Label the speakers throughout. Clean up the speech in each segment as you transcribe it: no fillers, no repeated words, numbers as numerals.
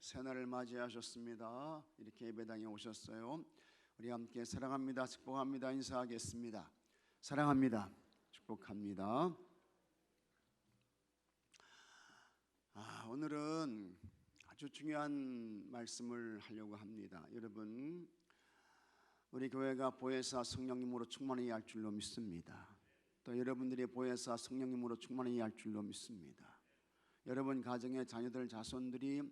Speaker 1: 새날을 맞이하셨습니다. 이렇게 예배당에 오셨어요. 우리 함께 사랑합니다, 축복합니다 인사하겠습니다. 사랑합니다, 축복합니다. 오늘은 아주 중요한 말씀을 하려고 합니다. 여러분, 우리 교회가 보혜사 성령님으로 충만해야 할 줄로 믿습니다. 또 여러분들이 보혜사 성령님으로 충만해야 할 줄로 믿습니다. 여러분 가정의 자녀들 자손들이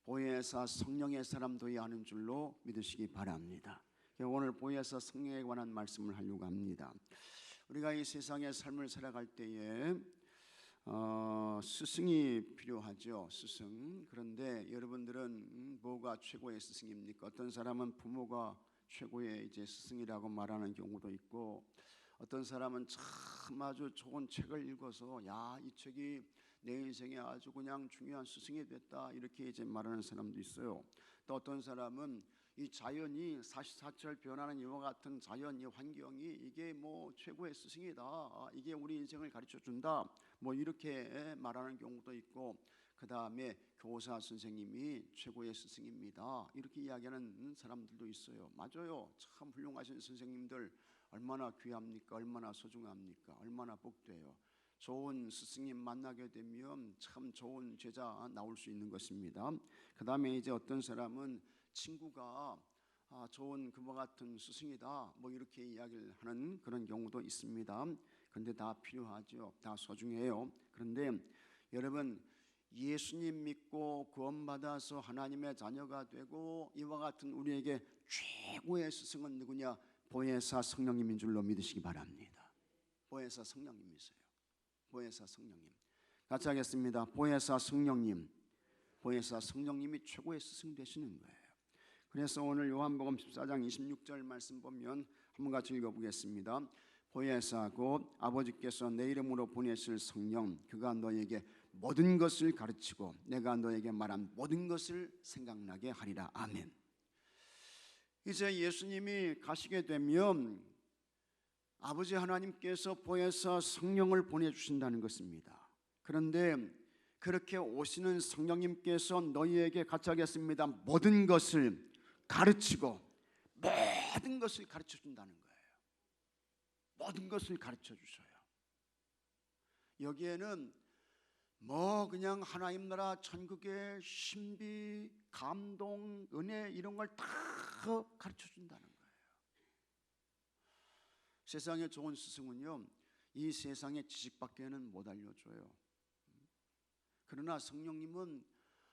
Speaker 1: 보혜사 성령의 사람 되어야 하는 줄로 믿으시기 바랍니다. 오늘 보혜사 성령에 관한 말씀을 하려고 합니다. 우리가 이 세상의 삶을 살아갈 때에 스승이 필요하죠. 스승. 그런데 여러분들은 뭐가 최고의 스승입니까? 어떤 사람은 부모가 최고의 스승이라고 말하는 경우도 있고, 어떤 사람은 참 아주 좋은 책을 읽어서 이 책이 내 인생에 아주 그냥 중요한 스승이 됐다 이렇게 말하는 사람도 있어요. 또 어떤 사람은 이 자연이 사시사철 변하는 이와 같은 자연, 이 환경이 이게 최고의 스승이다, 이게 우리 인생을 가르쳐 준다, 이렇게 말하는 경우도 있고, 그 다음에 교사 선생님이 최고의 스승입니다 이렇게 이야기하는 사람들도 있어요. 맞아요. 참 훌륭하신 선생님들 얼마나 귀합니까? 얼마나 소중합니까? 얼마나 복돼요. 좋은 스승님 만나게 되면 참 좋은 제자 나올 수 있는 것입니다. 그 다음에 어떤 사람은 친구가 좋은 그와 같은 스승이다 이렇게 이야기를 하는 그런 경우도 있습니다. 그런데 다 필요하죠. 다 소중해요. 그런데 여러분, 예수님 믿고 구원받아서 하나님의 자녀가 되고 이와 같은 우리에게 최고의 스승은 누구냐? 보혜사 성령님인 줄로 믿으시기 바랍니다. 보혜사 성령님이세요. 보혜사 성령님. 같이 하겠습니다. 보혜사 성령님. 보혜사 성령님이 최고의 스승 되시는 거예요. 그래서 오늘 요한복음 14장 26절 말씀 보면 한번 같이 읽어보겠습니다. 보혜사 곧 아버지께서 내 이름으로 보내실 성령, 그가 너에게 모든 것을 가르치고 내가 너에게 말한 모든 것을 생각나게 하리라. 아멘. 이제 예수님이 가시게 되면 아버지 하나님께서 보혜사 성령을 보내주신다는 것입니다. 그런데 그렇게 오시는 성령님께서 너희에게 같이 하겠습니다. 모든 것을 가르치고 모든 것을 가르쳐 준다는 거예요. 모든 것을 가르쳐 주셔요. 여기에는 그냥 하나님 나라 천국의 신비, 감동, 은혜 이런 걸 다 가르쳐 준다는 거예요. 세상에 좋은 스승은요, 이 세상의 지식밖에는 못 알려줘요. 그러나 성령님은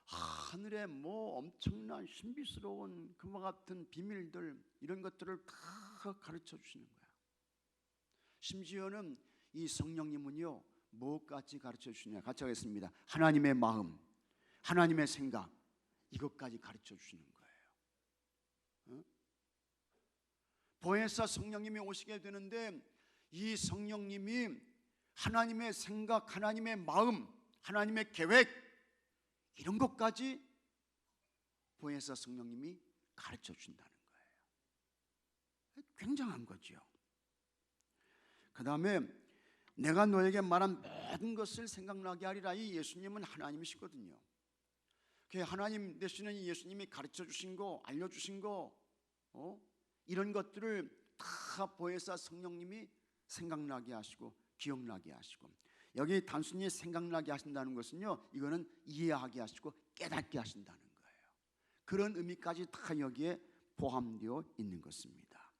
Speaker 1: 하늘의 엄청난 신비스러운 그와 같은 비밀들 이런 것들을 다 가르쳐 주시는 거야. 심지어는 이 성령님은요, 뭐까지 가르쳐 주시냐? 같이 하겠습니다. 하나님의 마음, 하나님의 생각 이것까지 가르쳐 주시는 거예요. 보혜사 성령님이 오시게 되는데 이 성령님이 하나님의 생각, 하나님의 마음, 하나님의 계획 이런 것까지 보혜사 성령님이 가르쳐 준다는 거예요. 굉장한 거죠. 그 다음에 내가 너에게 말한 모든 것을 생각나게 하리라. 이 예수님은 하나님이시거든요. 하나님 되시는 이 예수님이 가르쳐 주신 거, 알려주신 거 이런 것들을 다 보혜사 성령님이 생각나게 하시고 기억나게 하시고, 여기 단순히 생각나게 하신다는 것은요, 이거는 이해하게 하시고 깨닫게 하신다는 거예요. 그런 의미까지 다 여기에 포함되어 있는 것입니다.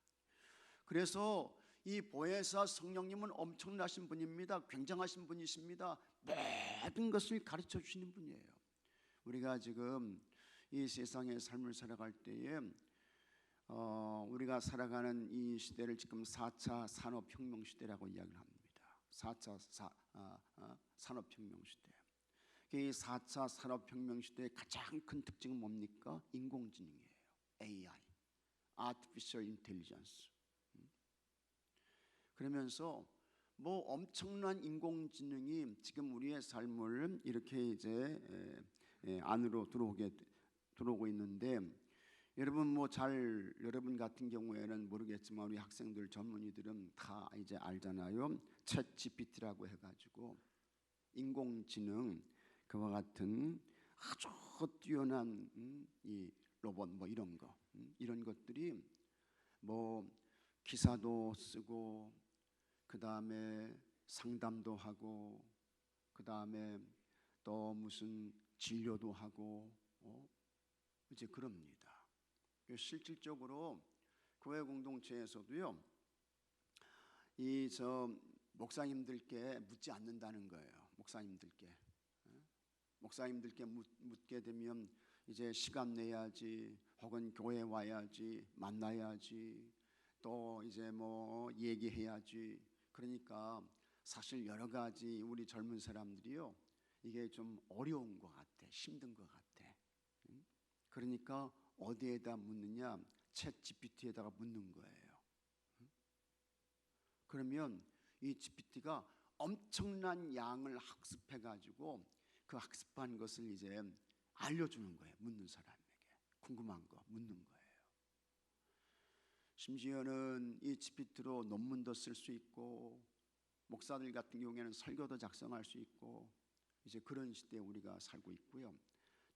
Speaker 1: 그래서 이 보혜사 성령님은 엄청나신 분입니다. 굉장하신 분이십니다. 모든 것을 가르쳐 주시는 분이에요. 우리가 지금 이 세상의 삶을 살아갈 때에 우리가 살아가는 이 시대를 지금 4차 산업혁명 시대라고 이야기를 합니다. 4차 산업혁명 시대. 이 4차 산업혁명 시대의 가장 큰 특징은 뭡니까? 인공지능이에요. AI, Artificial Intelligence. 그러면서 엄청난 인공지능이 지금 우리의 삶을 이렇게 안으로 들어오고 있는데, 여러분 여러분 같은 경우에는 모르겠지만 우리 학생들 전문의들은 다 알잖아요. 챗 GPT라고 해가지고 인공지능 그와 같은 아주 뛰어난 이 로봇 뭐 이런 거, 이런 것들이 뭐 기사도 쓰고 그 다음에 상담도 하고 그 다음에 또 무슨 진료도 하고 이제 그럽니다. 실질적으로 교회 공동체에서도요, 이 목사님들께 묻지 않는다는 거예요. 목사님들께 묻게 되면 이제 시간 내야지, 혹은 교회 와야지, 만나야지, 또 이제 뭐 얘기해야지. 그러니까 사실 여러 가지 우리 젊은 사람들이요, 이게 좀 어려운 것 같아, 힘든 것 같아. 그러니까 어디에다 묻느냐? 챗 GPT에다가 묻는 거예요. 그러면 이 GPT가 엄청난 양을 학습해가지고 그 학습한 것을 이제 알려주는 거예요. 묻는 사람에게 궁금한 거 묻는 거예요. 심지어는 이 GPT로 논문도 쓸 수 있고, 목사들 같은 경우에는 설교도 작성할 수 있고, 이제 그런 시대에 우리가 살고 있고요.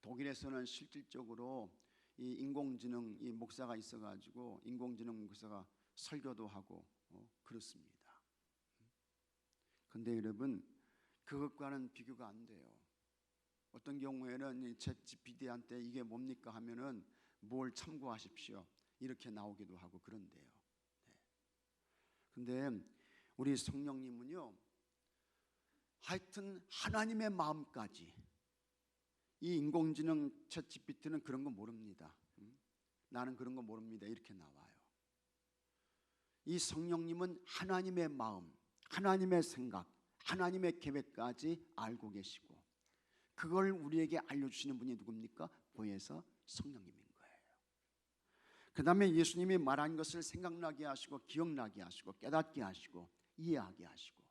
Speaker 1: 독일에서는 실질적으로 이 인공지능 이 목사가 있어가지고 인공지능 목사가 설교도 하고 그렇습니다. 근데 여러분, 그것과는 비교가 안 돼요. 어떤 경우에는 이 챗 GPT한테 이게 뭡니까 하면은 뭘 참고하십시오 이렇게 나오기도 하고 그런데요. 근데 우리 성령님은요, 하여튼 하나님의 마음까지, 이 인공지능 챗 GPT는 그런 거 모릅니다. 나는 그런 거 모릅니다 이렇게 나와요. 이 성령님은 하나님의 마음, 하나님의 생각, 하나님의 계획까지 알고 계시고, 그걸 우리에게 알려주시는 분이 누굽니까? 보혜사 성령님인 거예요. 그 다음에 예수님이 말한 것을 생각나게 하시고, 기억나게 하시고, 깨닫게 하시고, 이해하게 하시고,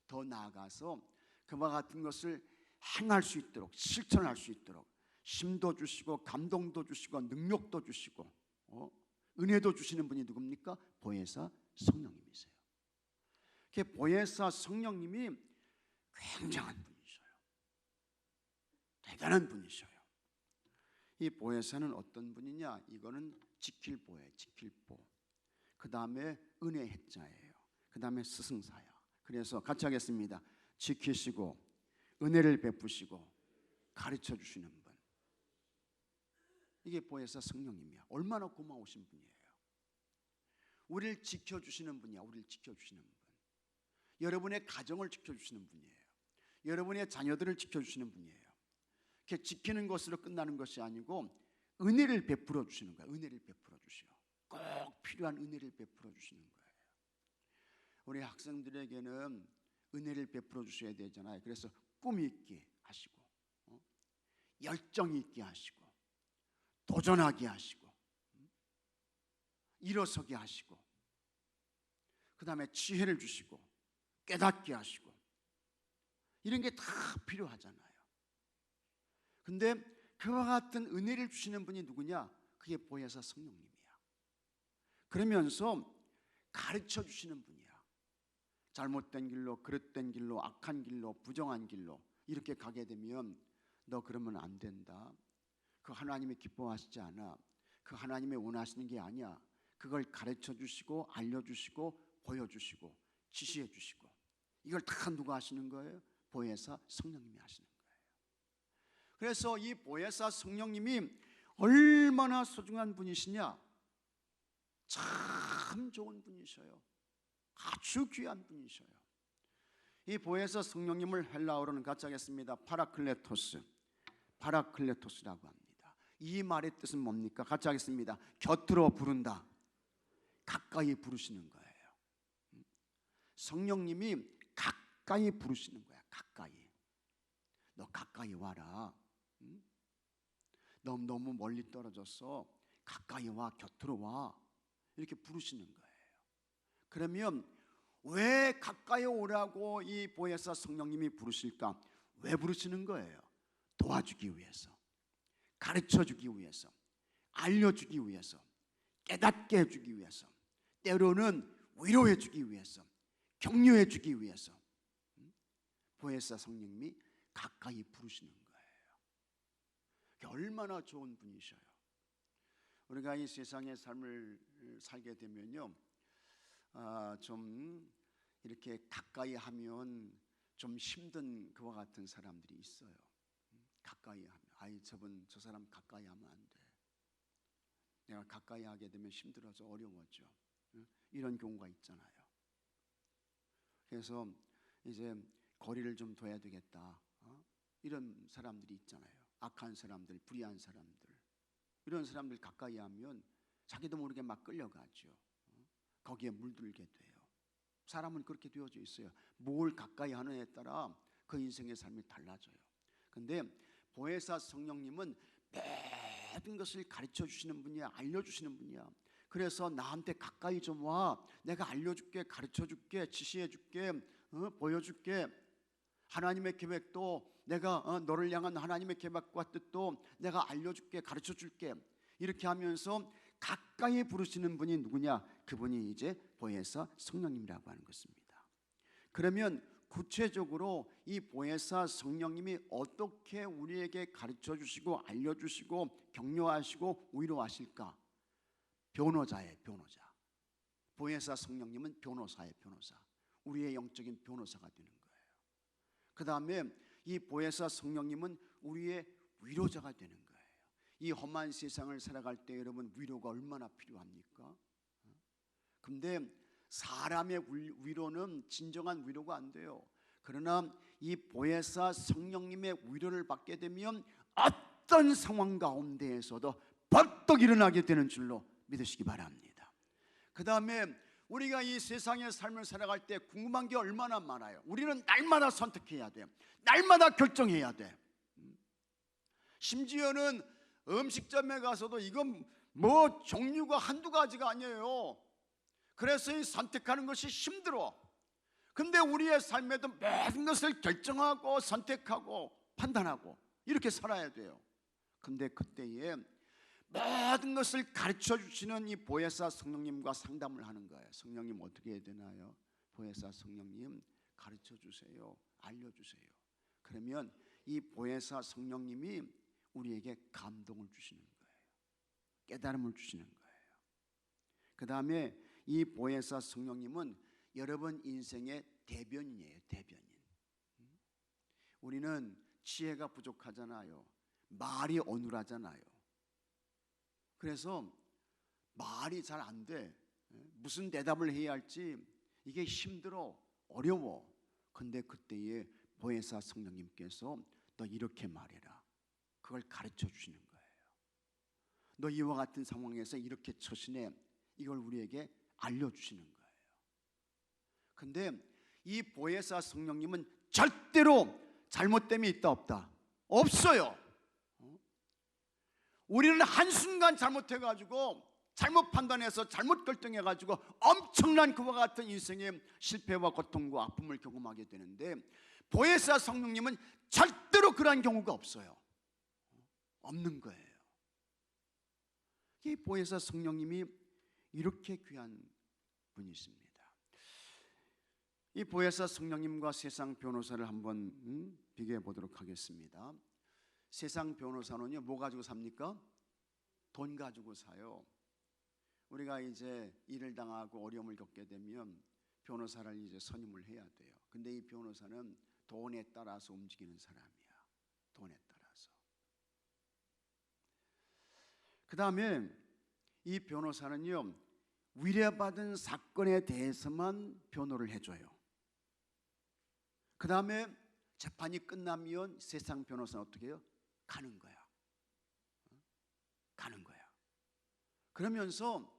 Speaker 1: 더 나아가서 그와 같은 것을 행할 수 있도록, 실천할 수 있도록 힘도 주시고, 감동도 주시고, 능력도 주시고, 은혜도 주시는 분이 누굽니까? 보혜사 성령님이세요. 보혜사 성령님이 굉장한 분이셔요. 대단한 분이셔요. 이 보혜사는 어떤 분이냐? 이거는 지킬보예요. 지킬보. 그 다음에 은혜 해자예요. 그 다음에 스승사야. 그래서 같이 하겠습니다. 지키시고 은혜를 베푸시고 가르쳐 주시는 분, 이게 보혜사 성령님이야. 얼마나 고마우신 분이에요. 우리를 지켜주시는 분이야. 우리를 지켜주시는 분. 여러분의 가정을 지켜주시는 분이에요. 여러분의 자녀들을 지켜주시는 분이에요. 이렇게 지키는 것으로 끝나는 것이 아니고 은혜를 베풀어 주시는 거예요. 은혜를 베풀어 주시오. 꼭 필요한 은혜를 베풀어 주시는 거예요. 우리 학생들에게는 은혜를 베풀어 주셔야 되잖아요. 그래서 꿈이 있게 하시고, 열정이 있게 하시고, 도전하게 하시고, 일어서게 하시고, 그 다음에 지혜를 주시고, 깨닫게 하시고, 이런 게 다 필요하잖아요. 근데 그와 같은 은혜를 주시는 분이 누구냐? 그게 보혜사 성령님이야. 그러면서 가르쳐 주시는 분이야. 잘못된 길로, 그릇된 길로, 악한 길로, 부정한 길로 이렇게 가게 되면 너 그러면 안 된다. 그 하나님이 기뻐하시지 않아. 그 하나님이 원하시는 게 아니야. 그걸 가르쳐 주시고, 알려주시고, 보여주시고, 지시해 주시고, 이걸 다 누가 하시는 거예요? 보혜사 성령님이 하시는 거예요. 그래서 이 보혜사 성령님이 얼마나 소중한 분이시냐? 참 좋은 분이셔요. 아주 귀한 분이셔요. 이 보혜사 성령님을 헬라어로는 같이 하겠습니다. 파라클레토스, 파라클레토스라고 합니다. 이 말의 뜻은 뭡니까? 같이 하겠습니다. 곁으로 부른다, 가까이 부르시는 거예요. 성령님이 가까이 부르시는 거야. 가까이. 너 가까이 와라. 너 너무 멀리 떨어졌어. 가까이 와, 곁으로 와. 이렇게 부르시는 거예요. 그러면 왜 가까이 오라고 이 보혜사 성령님이 부르실까? 왜 부르시는 거예요? 도와주기 위해서, 가르쳐주기 위해서, 알려주기 위해서, 깨닫게 해주기 위해서, 때로는 위로해주기 위해서, 격려해주기 위해서 보혜사 성령님이 가까이 부르시는 거예요. 얼마나 좋은 분이셔요. 우리가 이 세상의 삶을 살게 되면요, 좀 이렇게 가까이 하면 좀 힘든 그와 같은 사람들이 있어요. 가까이 하면 저 사람 가까이 하면 안 돼. 내가 가까이 하게 되면 힘들어져, 어려워져. 이런 경우가 있잖아요. 그래서 이제 거리를 좀 둬야 되겠다. 이런 사람들이 있잖아요. 악한 사람들, 불의한 사람들. 이런 사람들 가까이 하면 자기도 모르게 막 끌려가죠. 거기에 물들게 돼요. 사람은 그렇게 되어져 있어요. 뭘 가까이 하느냐에 따라 그 인생의 삶이 달라져요. 근데 보혜사 성령님은 모든 것을 가르쳐 주시는 분이야. 알려주시는 분이야. 그래서 나한테 가까이 좀 와. 내가 알려줄게, 가르쳐줄게, 지시해줄게, 보여줄게. 하나님의 계획도 내가 너를 향한 하나님의 계획과 뜻도 내가 알려줄게, 가르쳐줄게. 이렇게 하면서 가까이 부르시는 분이 누구냐? 그분이 이제 보혜사 성령님이라고 하는 것입니다. 그러면 구체적으로 이 보혜사 성령님이 어떻게 우리에게 가르쳐주시고 알려주시고 격려하시고 위로하실까? 변호자예요. 변호자. 보혜사 성령님은 변호사예요. 변호사. 우리의 영적인 변호사가 되는 거예요. 그 다음에 이 보혜사 성령님은 우리의 위로자가 되는 거예요. 이 험한 세상을 살아갈 때 여러분 위로가 얼마나 필요합니까? 근데 사람의 위로는 진정한 위로가 안 돼요. 그러나 이 보혜사 성령님의 위로를 받게 되면 어떤 상황 가운데에서도 벌떡 일어나게 되는 줄로 믿으시기 바랍니다. 그 다음에 우리가 이 세상의 삶을 살아갈 때 궁금한 게 얼마나 많아요. 우리는 날마다 선택해야 돼요. 날마다 결정해야 돼. 심지어는 음식점에 가서도 이건 뭐 종류가 한두 가지가 아니에요. 그래서 이 선택하는 것이 힘들어. 근데 우리의 삶에도 모든 것을 결정하고 선택하고 판단하고 이렇게 살아야 돼요. 근데 그때에 모든 것을 가르쳐 주시는 이 보혜사 성령님과 상담을 하는 거예요. 성령님 어떻게 해야 되나요? 보혜사 성령님 가르쳐 주세요. 알려주세요. 그러면 이 보혜사 성령님이 우리에게 감동을 주시는 거예요. 깨달음을 주시는 거예요. 그 다음에 이 보혜사 성령님은 여러분 인생의 대변인이에요. 대변인. 우리는 지혜가 부족하잖아요. 말이 어눌하잖아요. 그래서 말이 잘 안 돼. 무슨 대답을 해야 할지 이게 힘들어, 어려워. 근데 그때에 보혜사 성령님께서 너 이렇게 말해라. 그걸 가르쳐 주시는 거예요. 너 이와 같은 상황에서 이렇게 처신해. 이걸 우리에게 알려주시는 거예요. 근데 이 보혜사 성령님은 절대로 잘못됨이 있다 없다? 없어요. 우리는 한순간 잘못해가지고 잘못 판단해서 잘못 결정해가지고 엄청난 그와 같은 인생의 실패와 고통과 아픔을 경험하게 되는데 보혜사 성령님은 절대로 그러한 경우가 없어요. 없는 거예요. 이 보혜사 성령님이 이렇게 귀한 분이십니다. 이 보혜사 성령님과 세상 변호사를 한번 비교해 보도록 하겠습니다. 세상 변호사는요, 뭐 가지고 삽니까? 돈 가지고 사요. 우리가 이제 일을 당하고 어려움을 겪게 되면 변호사를 이제 선임을 해야 돼요. 근데 이 변호사는 돈에 따라서 움직이는 사람이야. 돈에 따라서. 그 다음에 이 변호사는요, 위례받은 사건에 대해서만 변호를 해줘요. 그 다음에 재판이 끝나면 세상 변호사는 어떻게 해요? 가는 거야. 가는 거야. 그러면서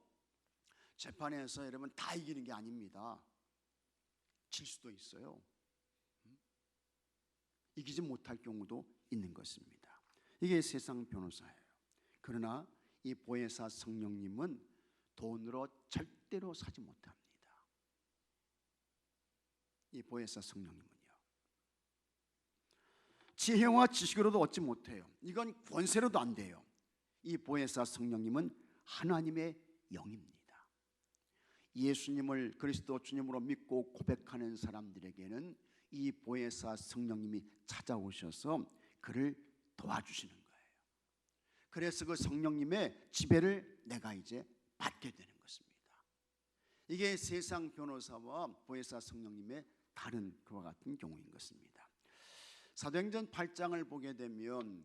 Speaker 1: 재판에서 여러분 다 이기는 게 아닙니다. 질 수도 있어요. 이기지 못할 경우도 있는 것입니다. 이게 세상 변호사예요. 그러나 이 보혜사 성령님은 돈으로 절대로 사지 못합니다. 이 보혜사 성령님은요, 지혜와 지식으로도 얻지 못해요. 이건 권세로도 안 돼요. 이 보혜사 성령님은 하나님의 영입니다. 예수님을 그리스도 주님으로 믿고 고백하는 사람들에게는 이 보혜사 성령님이 찾아오셔서 그를 도와주시는 거예요. 그래서 그 성령님의 지배를 내가 이제 받게 되는 것입니다. 이게 세상 변호사와 보혜사 성령님의 다른 그와 같은 경우인 것입니다. 사도행전 8장을 보게 되면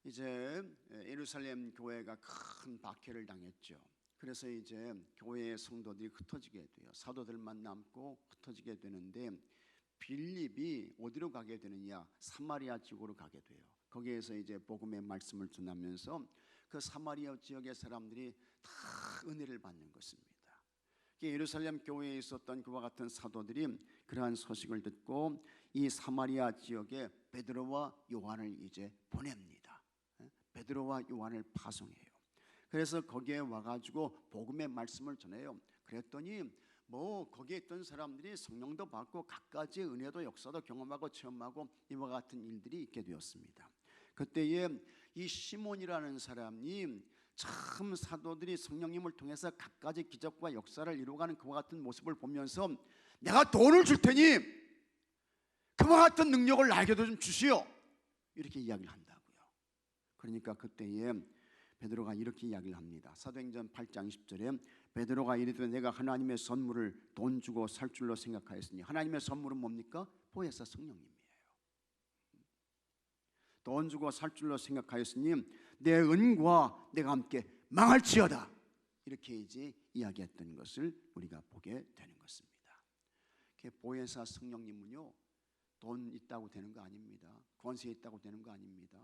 Speaker 1: 이제 예루살렘 교회가 큰 박해를 당했죠. 그래서 이제 교회의 성도들이 흩어지게 돼요. 사도들만 남고 흩어지게 되는데 빌립이 어디로 가게 되느냐? 사마리아 지역으로 가게 돼요. 거기에서 이제 복음의 말씀을 전하면서 그 사마리아 지역의 사람들이 다 은혜를 받는 것입니다. 예루살렘 교회에 있었던 그와 같은 사도들이 그러한 소식을 듣고 이 사마리아 지역에 베드로와 요한을 이제 보냅니다. 베드로와 요한을 파송해요. 그래서 거기에 와가지고 복음의 말씀을 전해요. 그랬더니 거기에 있던 사람들이 성령도 받고 갖가지 은혜도 역사도 경험하고 체험하고 이와 같은 일들이 있게 되었습니다. 그때에 이 시몬이라는 사람이 참 사도들이 성령님을 통해서 갖가지 기적과 역사를 이루어가는 그와 같은 모습을 보면서 내가 돈을 줄 테니 그와 같은 능력을 나에게도 좀 주시오, 이렇게 이야기를 한다고요. 그러니까 그때에 베드로가 이렇게 이야기를 합니다. 사도행전 8장 10절에 베드로가 이르되 내가 하나님의 선물을 돈 주고 살 줄로 생각하였으니, 하나님의 선물은 뭡니까? 보혜사 성령님이에요. 돈 주고 살 줄로 생각하였으니 내 은과 내가 함께 망할지어다, 이렇게 이제 이야기했던 것을 우리가 보게 되는 것입니다. 보혜사 성령님은요, 돈 있다고 되는 거 아닙니다. 권세 있다고 되는 거 아닙니다.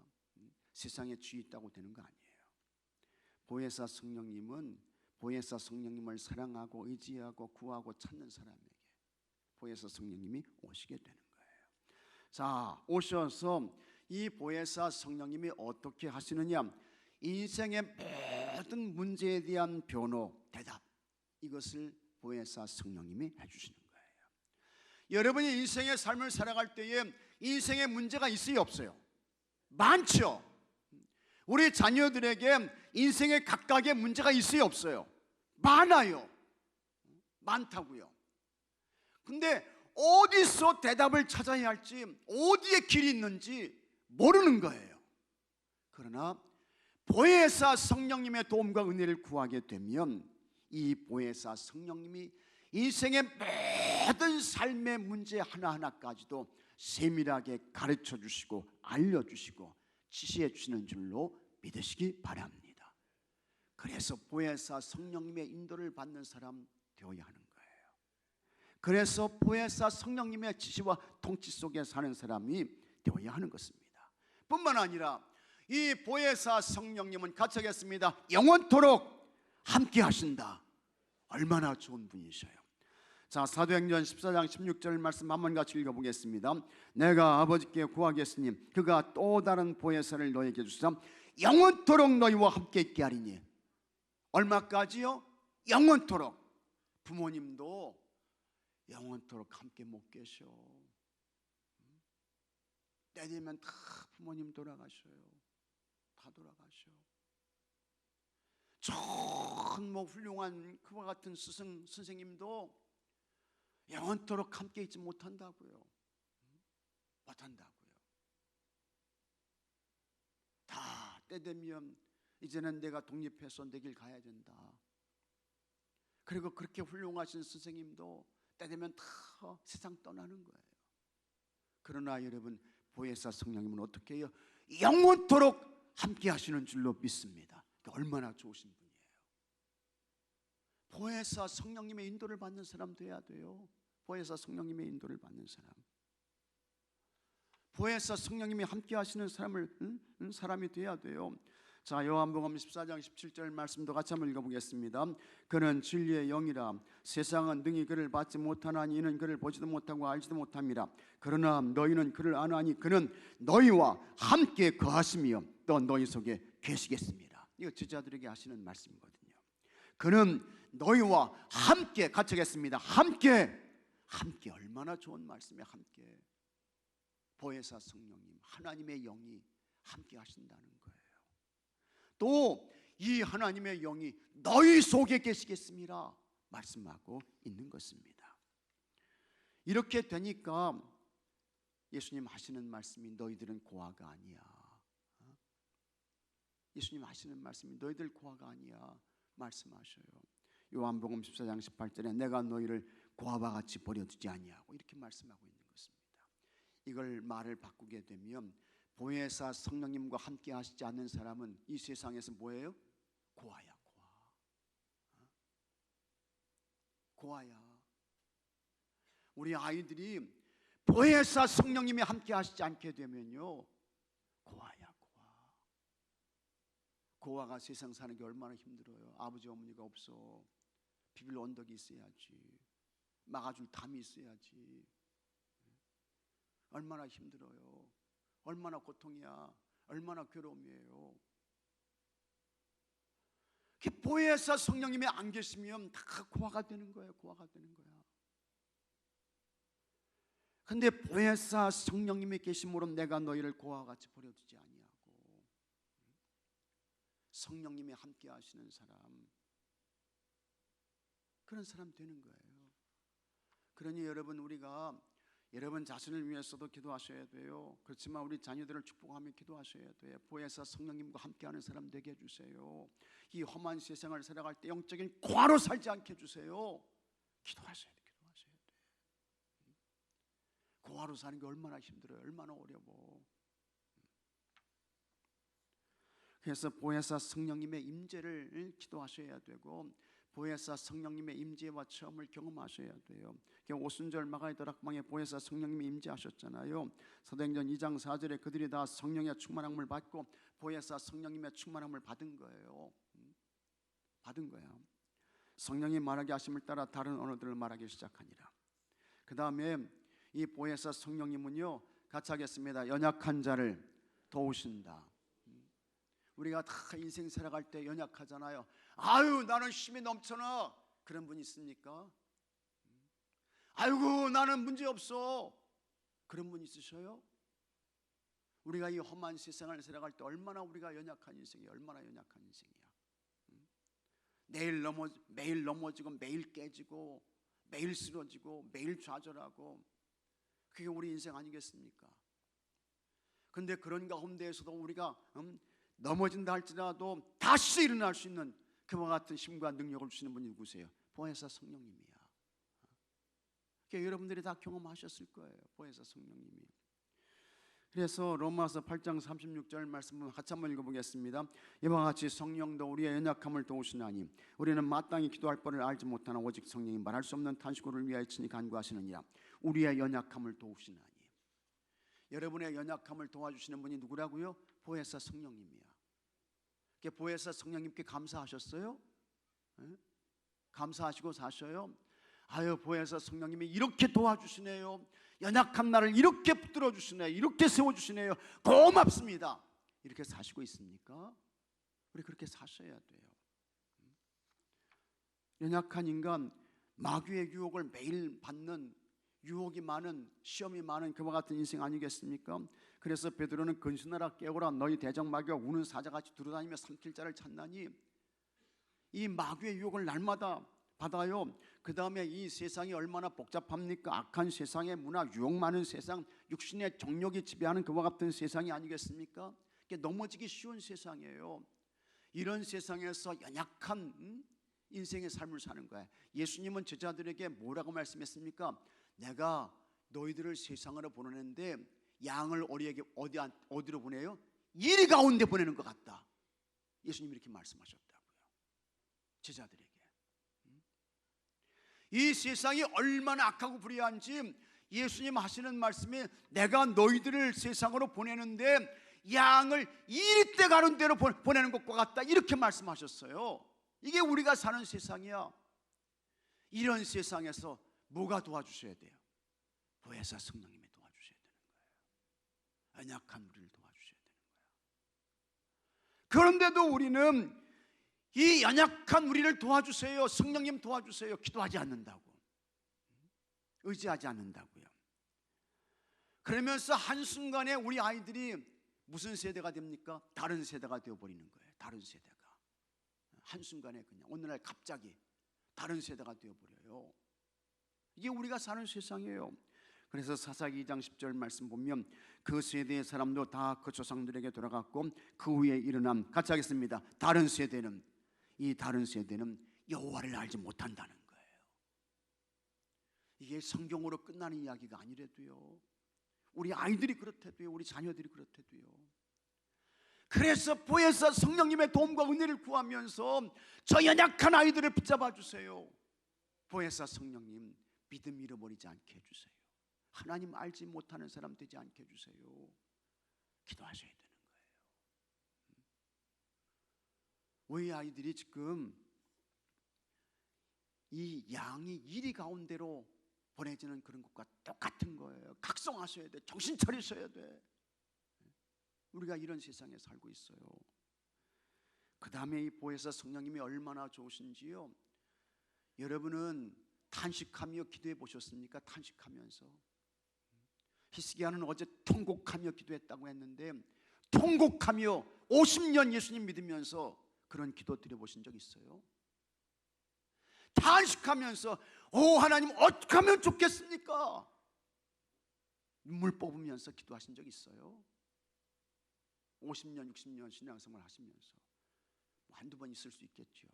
Speaker 1: 세상에 지위 있다고 되는 거 아니에요. 보혜사 성령님은 보혜사 성령님을 사랑하고 의지하고 구하고 찾는 사람에게 보혜사 성령님이 오시게 되는 거예요. 자, 오셔서 이 보혜사 성령님이 어떻게 하시느냐? 인생의 모든 문제에 대한 변호, 대답, 이것을 보혜사 성령님이 해주시는 거예요. 여러분이 인생의 삶을 살아갈 때에 인생의 문제가 있어요, 없어요? 많죠. 우리 자녀들에게 인생의 각각의 문제가 있어요, 없어요? 많아요. 많다고요. 근데 어디서 대답을 찾아야 할지, 어디에 길이 있는지 모르는 거예요. 그러나 보혜사 성령님의 도움과 은혜를 구하게 되면 이 보혜사 성령님이 인생의 모든 삶의 문제 하나하나까지도 세밀하게 가르쳐 주시고 알려주시고 지시해 주시는 줄로 믿으시기 바랍니다. 그래서 보혜사 성령님의 인도를 받는 사람 되어야 하는 거예요. 그래서 보혜사 성령님의 지시와 통치 속에 사는 사람이 되어야 하는 것입니다. 뿐만 아니라 이 보혜사 성령님은 같이 하겠습니다. 영원토록 함께 하신다. 얼마나 좋은 분이셔요. 자, 사도행전 14장 16절 말씀 한번 같이 읽어보겠습니다. 내가 아버지께 구하겠으니 그가 또 다른 보혜사를 너에게 주사 영원토록 너희와 함께 있게 하리니. 얼마까지요? 영원토록. 부모님도 영원토록 함께 못 계셔. 때 되면 다 부모님 돌아가셔요. 다 돌아가셔. 좋은 훌륭한 그와 같은 스승 선생님도 영원토록 함께 있지 못한다고요. 못한다고요. 다 때 되면 이제는 내가 독립해서 내 길 가야 된다. 그리고 그렇게 훌륭하신 선생님도 때 되면 다 세상 떠나는 거예요. 그러나 여러분, 보혜사 성령님은 어떻게 해요? 영원토록 함께 하시는 줄로 믿습니다. 얼마나 좋으신 분이에요. 보혜사 성령님의 인도를 받는 사람 돼야 돼요. 보혜사 성령님의 인도를 받는 사람, 보혜사 성령님이 함께 하시는 사람이 돼야 돼요. 자, 요한복음 14장 17절 말씀도 같이 한번 읽어보겠습니다. 그는 진리의 영이라 세상은 능히 그를 받지 못하나니 이는 그를 보지도 못하고 알지도 못함이라. 그러나 너희는 그를 아나니 그는 너희와 함께 거하시며 또 너희 속에 계시겠습니다. 이거 제자들에게 하시는 말씀이거든요. 그는 너희와 함께, 같이 하겠습니다. 함께 얼마나 좋은 말씀이에요. 함께. 보혜사 성령님, 하나님의 영이 함께 하신다는 거예요. 또 이 하나님의 영이 너희 속에 계시겠습니다 말씀하고 있는 것입니다. 이렇게 되니까 예수님 하시는 말씀이 너희들은 고아가 아니야. 예수님 하시는 말씀이 너희들 고아가 아니야 말씀하셔요. 요한복음 14장 18절에 내가 너희를 고아와 같이 버려두지 아니하고 이렇게 말씀하고 있는 것입니다. 이걸 말을 바꾸게 되면 보혜사 성령님과 함께 하시지 않는 사람은 이 세상에서 뭐예요? 고아야, 고아. 고아야. 우리 아이들이 보혜사 성령님이 함께 하시지 않게 되면요, 고아야, 고아. 고아가 세상 사는 게 얼마나 힘들어요. 아버지 어머니가 없어. 비빌 언덕이 있어야지, 막아줄 담이 있어야지. 얼마나 힘들어요. 얼마나 고통이야. 얼마나 괴로움이에요. 보혜사 성령님이 안 계시면 다 고아가 되는 거예요. 고아가 되는 거야. 근데 보혜사 성령님이 계심으로 내가 너희를 고아와 같이 버려두지 아니하고, 성령님이 함께 하시는 사람, 그런 사람 되는 거예요. 그러니 여러분, 우리가 여러분 자신을 위해서도 기도하셔야 돼요. 그렇지만 우리 자녀들을 축복하며 기도하셔야 돼요. 보혜사 성령님과 함께하는 사람 되게 해주세요. 이 험한 세상을 살아갈 때 영적인 고아로 살지 않게 해주세요. 기도하셔야 돼요. 기도하셔야 돼요. 고아로 사는 게 얼마나 힘들어요. 얼마나 어려워. 그래서 보혜사 성령님의 임재를 기도하셔야 되고, 보혜사 성령님의 임재와 체험을 경험하셔야 돼요. 오순절 마가의 다락방에 보혜사 성령님이 임재하셨잖아요. 사도행전 2장 4절에 그들이 다 성령의 충만함을 받고 보혜사 성령님의 충만함을 받은 거예요. 받은 거야. 성령이 말하게 하심을 따라 다른 언어들을 말하기 시작하니라. 그 다음에 이 보혜사 성령님은요, 같이 하겠습니다. 연약한 자를 도우신다. 우리가 다 인생 살아갈 때 연약하잖아요. 아유, 나는 힘이 넘쳐나. 그런 분 있습니까? 아이고, 나는 문제 없어. 그런 분 있으셔요? 우리가 이 험한 세상을 살아갈 때 얼마나 우리가 연약한 인생이야. 얼마나 연약한 인생이야. 매일 넘어지고 매일 깨지고 매일 쓰러지고 매일 좌절하고, 그게 우리 인생 아니겠습니까? 그런데 그런 가운데에서도 우리가 넘어진다 할지라도 다시 일어날 수 있는 그와 같은 힘과 능력을 주시는 분이 누구세요? 보혜사 성령님이야. 여러분들이 다 경험하셨을 거예요. 보혜사 성령님이. 그래서 로마서 8장 36절 말씀을 같이 한번 읽어보겠습니다. 이와 같이 성령도 우리의 연약함을 도우시나니 우리는 마땅히 기도할 바를 알지 못하나 오직 성령이 말할 수 없는 탄식을 위하여 친히 간구하시느니라. 우리의 연약함을 도우시나니. 여러분의 연약함을 도와주시는 분이 누구라고요? 보혜사 성령님이야. 보혜사 성령님께 감사하셨어요? 네? 감사하시고 사셔요? 아유, 보혜사 성령님이 이렇게 도와주시네요. 연약한 나를 이렇게 붙들어 주시네요. 이렇게 세워주시네요. 고맙습니다. 이렇게 사시고 있습니까? 우리 그렇게 사셔야 돼요. 연약한 인간, 마귀의 유혹을 매일 받는, 유혹이 많은, 시험이 많은 그와 같은 인생 아니겠습니까? 그래서 베드로는 근신하라 깨어라 너희 대적 마귀가 우는 사자같이 두루다니며 삼킬 자를 찾나니, 이 마귀의 유혹을 날마다 받아요. 그 다음에 이 세상이 얼마나 복잡합니까? 악한 세상의 문화, 유혹 많은 세상, 육신의 정욕이 지배하는 그와 같은 세상이 아니겠습니까? 넘어지기 쉬운 세상이에요. 이런 세상에서 연약한 인생의 삶을 사는 거예요. 예수님은 제자들에게 뭐라고 말씀했습니까? 내가 너희들을 세상으로 보내는데 양을 어리에게 어디로 보내요? 이리 가운데 보내는 것 같다. 예수님이 이렇게 말씀하셨다고요. 제자들에게. 이 세상이 얼마나 악하고 불의한지 예수님 하시는 말씀이 내가 너희들을 세상으로 보내는데 양을 이리 때 가는 대로 보내는 것과 같다. 이렇게 말씀하셨어요. 이게 우리가 사는 세상이야. 이런 세상에서 뭐가 도와주셔야 돼요? 보혜사 성령님이 도와주셔야 되는 거예요. 연약한 우리를 도와주셔야 되는 거예요. 그런데도 우리는 이 연약한 우리를 도와주세요, 성령님 도와주세요 기도하지 않는다고, 의지하지 않는다고요. 그러면서 한순간에 우리 아이들이 무슨 세대가 됩니까? 다른 세대가 되어버리는 거예요. 다른 세대가 한순간에 그냥 어느 날 갑자기 다른 세대가 되어버려요. 이게 우리가 사는 세상이에요. 그래서 사사기 2장 10절 말씀 보면 그 세대의 사람도 다 그 조상들에게 돌아갔고 그 후에 일어난, 같이 하겠습니다. 다른 세대는, 이 다른 세대는 여호와를 알지 못한다는 거예요. 이게 성경으로 끝나는 이야기가 아니래도요, 우리 아이들이 그렇대도요, 우리 자녀들이 그렇대도요. 그래서 보혜사 성령님의 도움과 은혜를 구하면서 저 연약한 아이들을 붙잡아 주세요. 보혜사 성령님, 믿음 잃어버리지 않게 해주세요. 하나님 알지 못하는 사람 되지 않게 해주세요. 기도하셔야 되는 거예요. 우리 아이들이 지금 이 양이 이리 가운데로 보내지는 그런 것과 똑같은 거예요. 각성하셔야 돼. 정신 차리셔야 돼. 우리가 이런 세상에 살고 있어요. 그 다음에 이 보혜사 성령님이 얼마나 좋으신지요, 여러분은 탄식하며 기도해 보셨습니까? 탄식하면서. 히스기야는 어제 통곡하며 기도했다고 했는데, 통곡하며 50년 예수님 믿으면서 그런 기도 드려보신 적 있어요? 탄식하면서 오 하나님 어떻게 하면 좋겠습니까? 눈물 뽑으면서 기도하신 적 있어요? 50년 60년 신앙생활 하시면서 한두 번 있을 수 있겠죠.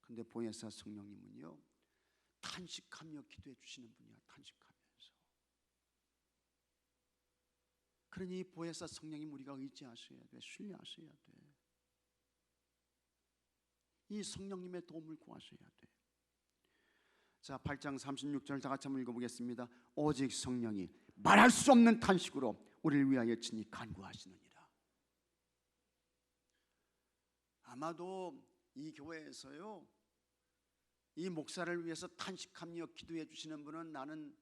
Speaker 1: 근데 보혜사 성령님은요, 탄식하며 기도해 주시는 분이야. 탄식하면서. 그러니 보혜사 성령님 우리가 의지하셔야 돼. 신뢰하셔야 돼. 이 성령님의 도움을 구하셔야 돼. 자, 8장 36절 다 같이 한번 읽어보겠습니다. 오직 성령이 말할 수 없는 탄식으로 우리를 위하여 친히 간구하시느니라. 아마도 이 교회에서요, 이 목사를 위해서 탄식하며 기도해 주시는 분은 나는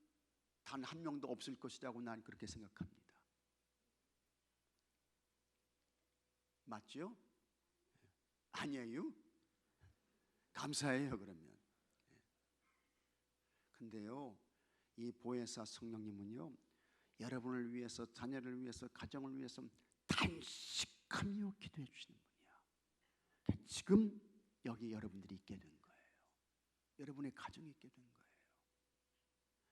Speaker 1: 단 한 명도 없을 것이라고 난 그렇게 생각합니다. 맞죠? 아니에요? 감사해요. 그러면. 근데요, 이 보혜사 성령님은요, 여러분을 위해서, 자녀를 위해서, 가정을 위해서 탄식하며 기도해 주시는 분이야. 지금 여기 여러분들이 있게 된 거예요. 여러분의 가정이 있게 된 거예요.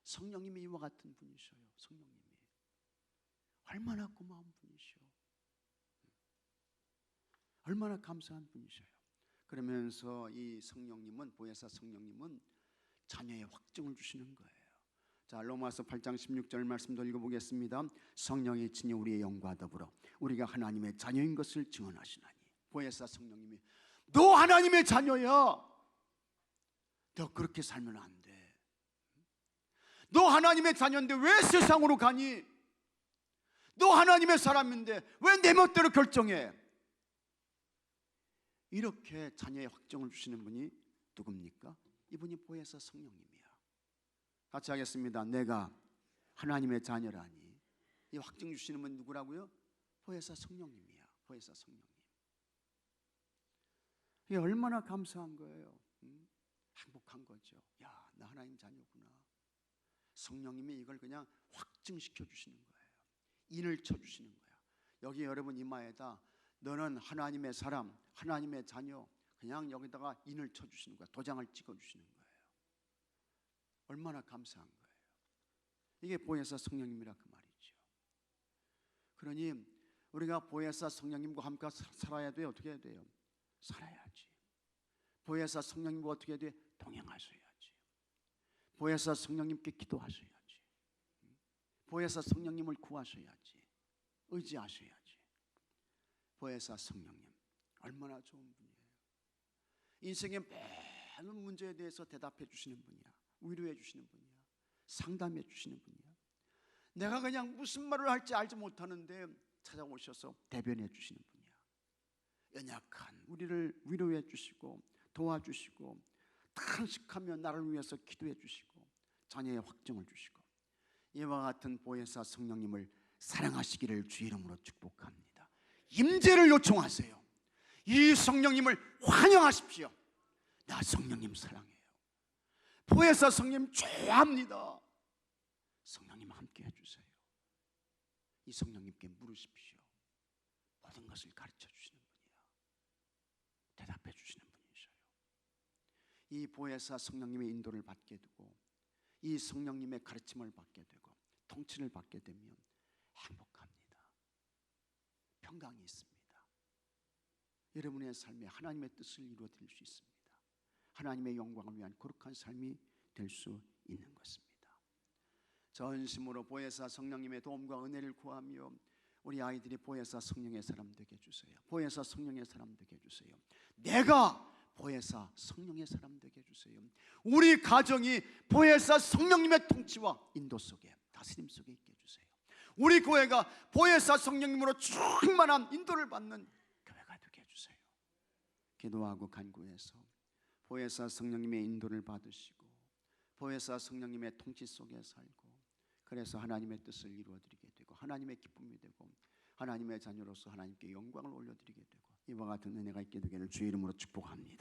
Speaker 1: 성령님이 이와 같은 분이셔요. 성령님이 얼마나 고마운 분이셔. 얼마나 감사한 분이셔요. 그러면서 이 성령님은, 보혜사 성령님은 자녀의 확증을 주시는 거예요. 자, 로마서 8장 16절 말씀도 읽어보겠습니다. 성령이 친히 우리의 영과 더불어 우리가 하나님의 자녀인 것을 증언하시나니. 보혜사 성령님이 너 하나님의 자녀야. 너 그렇게 살면 안 돼. 너 하나님의 자녀인데 왜 세상으로 가니? 너 하나님의 사람인데 왜 내 멋대로 결정해? 이렇게 자녀의 확정을 주시는 분이 누굽니까? 이분이 보혜사 성령님이야. 같이 하겠습니다. 내가 하나님의 자녀라니. 이 확정 주시는 분이 누구라고요? 보혜사 성령님이야. 보혜사 성령님. 이게 얼마나 감사한 거예요. 행복한 거죠. 야, 나 하나님 자녀구나. 성령님이 이걸 그냥 확증시켜 주시는 거예요. 인을 쳐 주시는 거야. 여기 여러분 이마에다 너는 하나님의 사람, 하나님의 자녀, 그냥 여기다가 인을 쳐 주시는 거야. 도장을 찍어 주시는 거예요. 얼마나 감사한 거예요. 이게 보혜사 성령님이라 그 말이죠. 그러니 우리가 보혜사 성령님과 함께 살아야 돼요. 어떻게 해야 돼요? 살아야지. 보혜사 성령님과 어떻게 해야 돼? 동행하셔야지. 보혜사 성령님께 기도하셔야지. 보혜사 성령님을 구하셔야지. 의지하셔야지. 보혜사 성령님 얼마나 좋은 분이에요. 인생의 많은 문제에 대해서 대답해 주시는 분이야. 위로해 주시는 분이야. 상담해 주시는 분이야. 내가 그냥 무슨 말을 할지 알지 못하는데 찾아오셔서 대변해 주시는 분이야. 연약한 우리를 위로해 주시고 도와주시고 탄식하며 나를 위해서 기도해 주시고 자녀의 확증을 주시고, 이와 같은 보혜사 성령님을 사랑하시기를 주 이름으로 축복합니다. 임재를 요청하세요. 이 성령님을 환영하십시오. 나 성령님 사랑해요. 보혜사 성령님 좋아합니다. 성령님 함께 해주세요. 이 성령님께 물으십시오. 모든 것을 가르쳐 주시는 분이야. 대답해 주시는 분이셔요. 이 보혜사 성령님의 인도를 받게 되고 이 성령님의 가르침을 받게 되고 통치를 받게 되면 행복합니다. 평강이 있습니다. 여러분의 삶에 하나님의 뜻을 이루어 드릴 수 있습니다. 하나님의 영광을 위한 거룩한 삶이 될 수 있는 것입니다. 전심으로 보혜사 성령님의 도움과 은혜를 구하며 우리 아이들이 보혜사 성령의 사람 되게 해주세요. 보혜사 성령의 사람 되게 해주세요. 내가 보혜사 성령의 사람 되게 해주세요. 우리 가정이 보혜사 성령님의 통치와 인도 속에, 다스림 속에 있게 해주세요. 우리 교회가 보혜사 성령님으로 충만한 인도를 받는 교회가 되게 해주세요. 기도하고 간구해서 보혜사 성령님의 인도를 받으시고 보혜사 성령님의 통치 속에 살고, 그래서 하나님의 뜻을 이루어드리게 되고 하나님의 기쁨이 되고 하나님의 자녀로서 하나님께 영광을 올려드리게 되고 이와 같은 은혜가 있게 되기를 주의 이름으로 축복합니다.